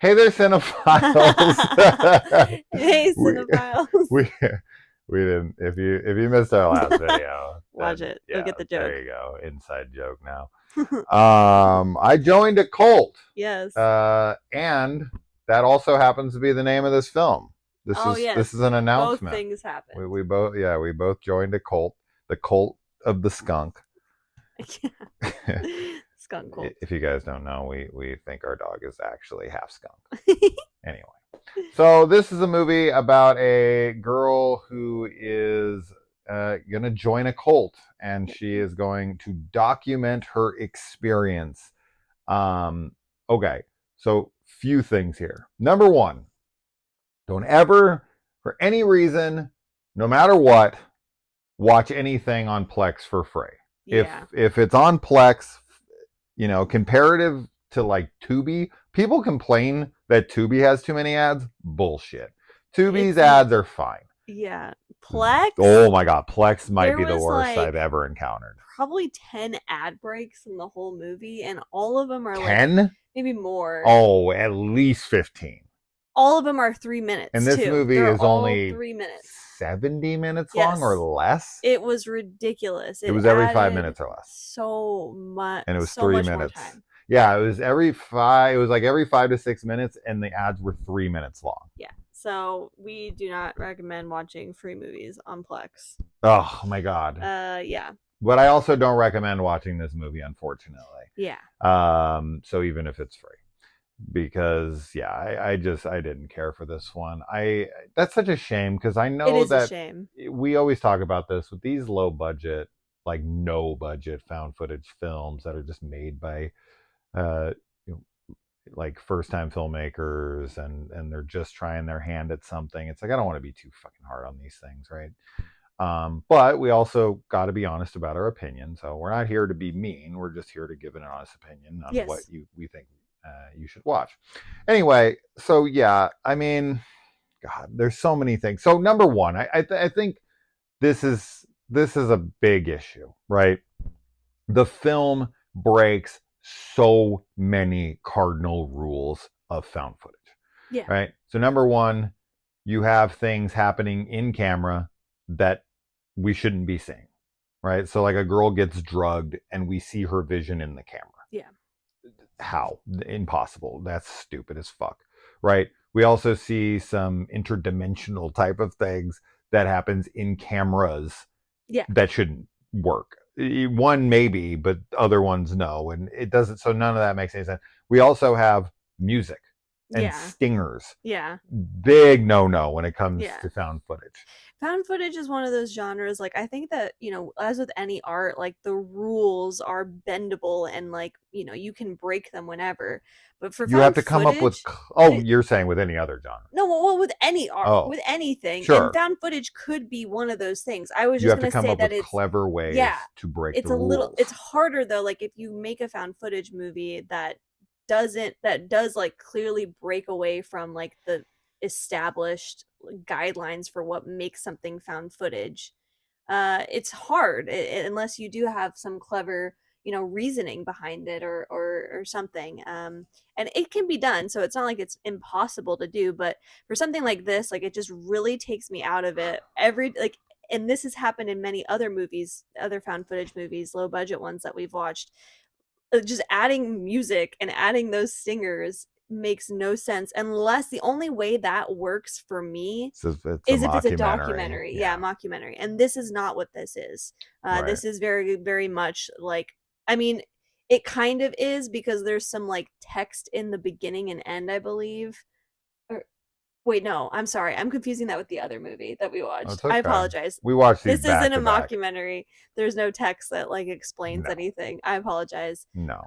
Hey there, cinephiles. Hey, we cinephiles. we we didn't. If you missed our last video, Watch then it. You'll yeah, get the there joke. you go. Inside joke now. I joined a cult, Yes. and that also happens to be the name of this film. This Oh, is this yes. is an Both announcement. things We happened. we both yeah we both joined a cult, the cult of the skunk. Skunk cult. If you guys don't know, we think our dog is actually half skunk. Anyway. So this is a movie about a girl who is going to join a cult, and she is going to document her experience. Um, okay, so few things here. Number one, don't ever, for any reason, no matter what, watch anything on Plex for free. Yeah. If it's on Plex, comparative to like Tubi, people complain that Tubi has too many ads. Bullshit. Tubi's It's not. ads are fine. Yeah. Plex, Oh my god, Plex might there be the was worst I've like ever encountered. probably 10 ad breaks in the whole movie, and all of them are like 10? maybe more. Oh, at least 15. All of them are 3 And minutes, this too. movie They're is all only 3 minutes. 70 minutes long or Yes. less. It was ridiculous. It It was every 5 minutes added or less. And it was so three much more minutes. time. Yeah, it was like every 5 to 6 minutes, and the ads were 3 minutes long. Yeah. So we do not recommend watching free movies on Plex. Oh my god. Yeah. But I also don't recommend watching this movie, unfortunately. Yeah. So even if it's free, because yeah, I didn't care for this one. That's such a shame because I It know is a that shame. we always talk about this with these low budget, like no budget found footage films that are just made by, uh, you know, like first time filmmakers, and they're just trying their hand at something. It's like I don't want to be too fucking hard on these things, right? But we also got to be honest about our opinion. So we're not here to be mean. We're just here to give an honest opinion on what Yes. we think you should watch. Anyway, so yeah, I mean, God, there's so many things. So number one, I think this is a big issue, right? The film breaks so many cardinal rules of found footage, Yeah. right? So number one, you have things happening in camera that we shouldn't be seeing, right? So like a girl gets drugged and we see her vision in the camera. Yeah. How? Impossible. That's stupid as fuck, right? We also see some interdimensional type of things that happens in cameras Yeah. that shouldn't work. One maybe, but other ones no, and it doesn't. So none of that makes any sense. We also have music and Yeah. stingers. Yeah. Big no when it comes Yeah. to found footage. Found footage is one of those genres, like, I think that, as with any art, like, the rules are bendable and, like, you can break them whenever. But for You have found to come up with. footage, Oh, the you're saying with any other genre? no, well, with any art, Oh, with anything, and sure. found footage could be one of those things. I was You just have to gonna come say up that with it's clever ways yeah, to break the it's a little rules. it's harder though, like, if you make a found footage movie that does, like, clearly break away from, like, the established guidelines for what makes something found footage. It's hard unless you do have some clever, reasoning behind it, or something. And it can be done, so it's not like it's impossible to do. But for something like this, like, it just really takes me out of it. And this has happened in many other movies, other found footage movies, low budget ones that we've watched. Just adding music and adding those singers makes no sense, unless the only way that works for me It's a is if it's a mockumentary. documentary. Yeah, Yeah. mockumentary. And this is not what this is. Right. This is very, very much like, I mean, it kind of is, because there's some like text in the beginning and end, I believe. Or wait, no, I'm sorry. I'm confusing that with the other movie that we Oh, watched. it's I okay. apologize. We watched these This isn't back a to back. mockumentary. There's no text that like explains No. anything. I apologize. No.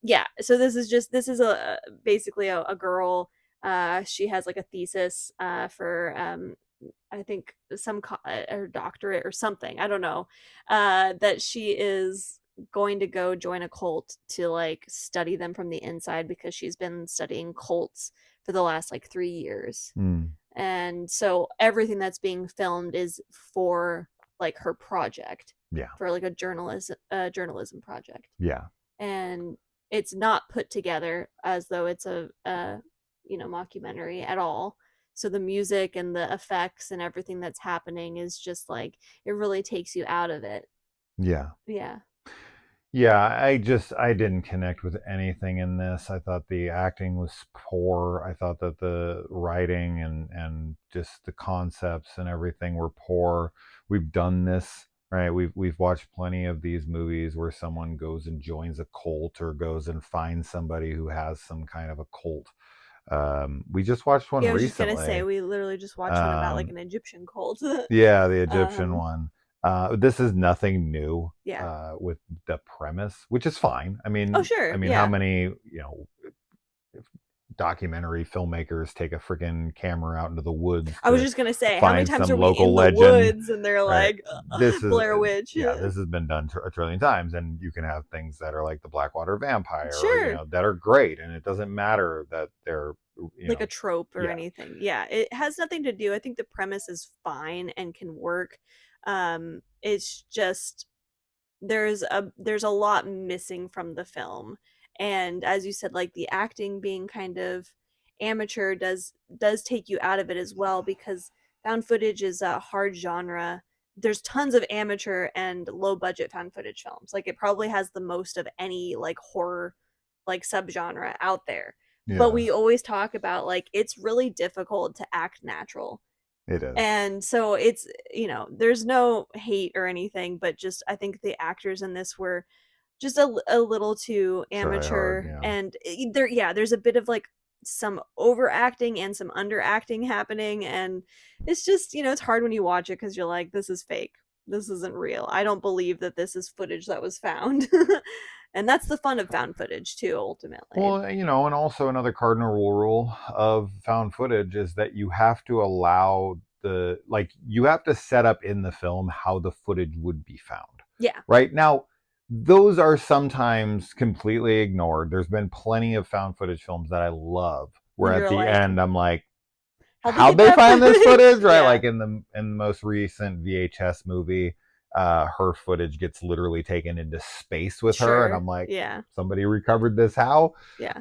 Yeah. So this is a basically a girl. She has like a thesis for I think her doctorate or something. I don't know. That she is going to go join a cult to like study them from the inside, because she's been studying cults for the last like 3 years. Mm. And so everything that's being filmed is for like her project, Yeah. for like a journalism project. Yeah. And it's not put together as though it's mockumentary at all. So the music and the effects and everything that's happening is just like it really takes you out of it. Yeah. Yeah. Yeah, I didn't connect with anything in this. I thought the acting was poor. I thought that the writing and just the concepts and everything were poor. We've done this, right? We've watched plenty of these movies where someone goes and joins a cult or goes and finds somebody who has some kind of a cult. We just watched one Yeah, I was just gonna say recently. we literally just watched one about like Um, an Egyptian cult. yeah, the Egyptian um one. This is nothing new yeah. with the premise, which is fine. Oh I sure, mean, how yeah. many documentary filmmakers take a freaking camera out into the woods I was to just gonna say, how many find times some are we local in the legend, woods and they're right? like This is Blair Witch? yeah, this has been done a trillion times, and you can have things that are like the Blackwater Vampire, or Sure. that are great, and it doesn't matter that they're Like a trope or yeah, anything. Yeah, it has nothing to do. I think the premise is fine and can work. It's just there's a lot missing from the film. And as you said, like the acting being kind of amateur does take you out of it as well, because found footage is a hard genre. There's tons of amateur and low budget found footage films. Like it probably has the most of any like horror like subgenre out there. But yeah, we always talk about like it's really difficult to act natural. it is. And so it's, there's no hate or anything, but just I think the actors in this were just a little too Try hard, amateur. yeah. And there's a bit of like some overacting and some underacting happening. And it's just, it's hard when you watch it because you're like, this is fake. This isn't real. I don't believe that this is footage that was found. And that's the fun of found footage too, ultimately. Well, and also another cardinal rule of found footage is that you have to allow you have to set up in the film how the footage would be found. Yeah. Right? Now, those are sometimes completely ignored. There's been plenty of found footage films that I love where And at you're the like, end I'm like, how'd they how'd get they that find this footage? Right? Yeah. Like in the most recent VHS movie, her footage gets literally taken into space with her, and Sure. I'm like, Yeah. somebody recovered this? How? Yeah.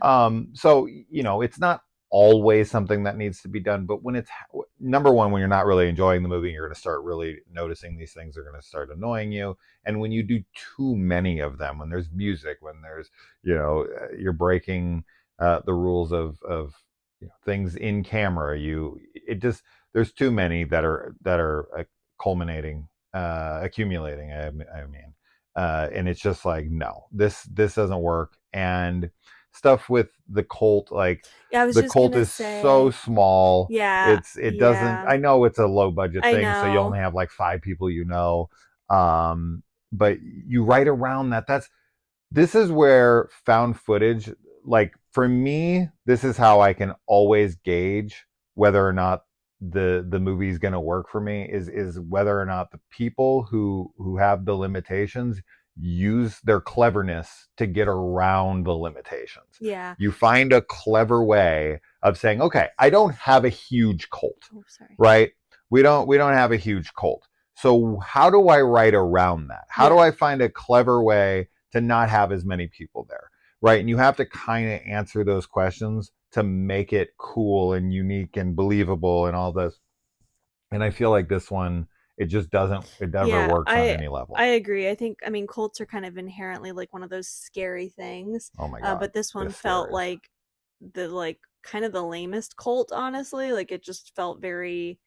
So it's not always something that needs to be done, but when it's number one, when you're not really enjoying the movie, you're going to start really noticing these things are going to start annoying you. And when you do too many of them, when there's music, when there's you're breaking the rules of things in camera, there's too many that are culminating, accumulating. I mean, and it's just like, no, this doesn't work. And stuff with the cult, like Yeah, I was the just cult gonna is so say. small. Yeah, It doesn't. yeah. I know it's a low budget I thing, so you know. only have like 5 people, um, but you write around that. This is where found footage, like for me, this is how I can always gauge whether or not the movie is going to work for me, is whether or not the people who have the limitations use their cleverness to get around the limitations. Yeah. You find a clever way of saying, okay, I don't have a huge cult, Oh, sorry. right? We don't have a huge cult. So how do I write around that? How do Yeah. I find a clever way to not have as many people there, right? And you have to kind of answer those questions to make it cool and unique and believable and all this. And I feel like this one, it never Yeah, works on any level. I agree. I mean, cults are kind of inherently like one of those scary things. Oh my God, But this one this felt scares. like the like kind of the lamest cult, honestly. Like it just felt very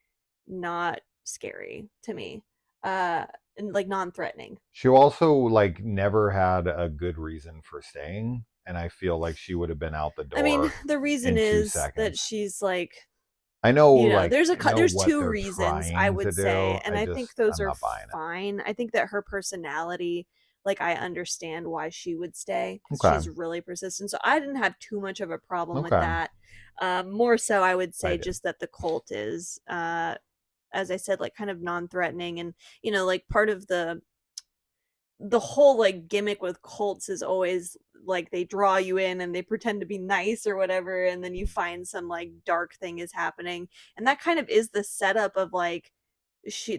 not scary to me. And like non-threatening. She also like never had a good reason for staying. And I feel like she would have been out the I mean, door the reason in two is that seconds. she's like, I know, like, I know there's what two they're reasons I trying to would say, do. and I think those I'm are not buying it. fine. I think that her personality, like I understand why she would stay because Okay. she's really persistent. So I didn't have too much of a problem with Okay. that. More so, I would I say did. just that the cult is, as I said, like kind of non-threatening, and like part of the whole like gimmick with cults is always like they draw you in and they pretend to be nice or whatever, and then you find some like dark thing is happening, and that kind of is the setup of like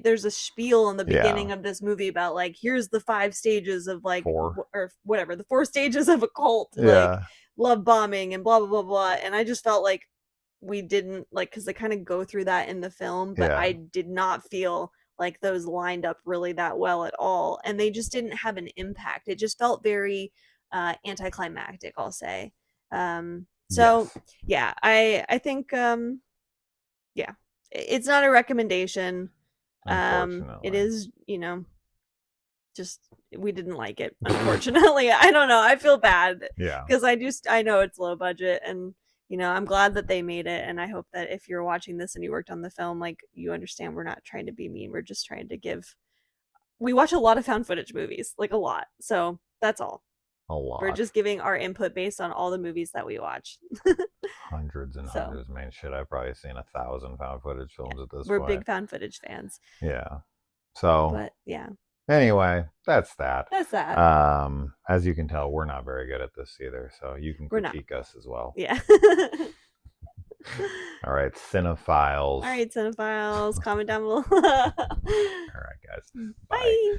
there's a spiel in the Yeah. beginning of this movie about like here's the 5 stages of like Four. or whatever, the 4 stages of a cult, like Yeah. love bombing and blah blah blah blah. And I just felt like we didn't like, because they kind of go through that in the film, but Yeah. I did not feel like those lined up really that well at all, and they just didn't have an impact. It just felt very anticlimactic, I'll say. So Yes. yeah, I think yeah, it's not a recommendation. It Unfortunately. is, just we didn't like it, unfortunately. I don't know. I feel bad Yeah. because I know it's low budget, and I'm glad that they made it, and I hope that if you're watching this and you worked on the film, like, you understand we're not trying to be mean. We're just trying to give. We watch a lot of found footage movies, like a lot. So that's all. A We're lot. just giving our input based on all the movies that we watch. Hundreds and So hundreds. Man, shit, I've probably seen 1,000 found footage yeah, films at this we're point. big found footage fans. Yeah. So But yeah, anyway, that's that. that's that. As you can tell, we're not very good at this either, so you can We're not. critique us as well. Yeah. All right, cinephiles. All right, cinephiles, comment down below. All right, guys. Bye. Bye.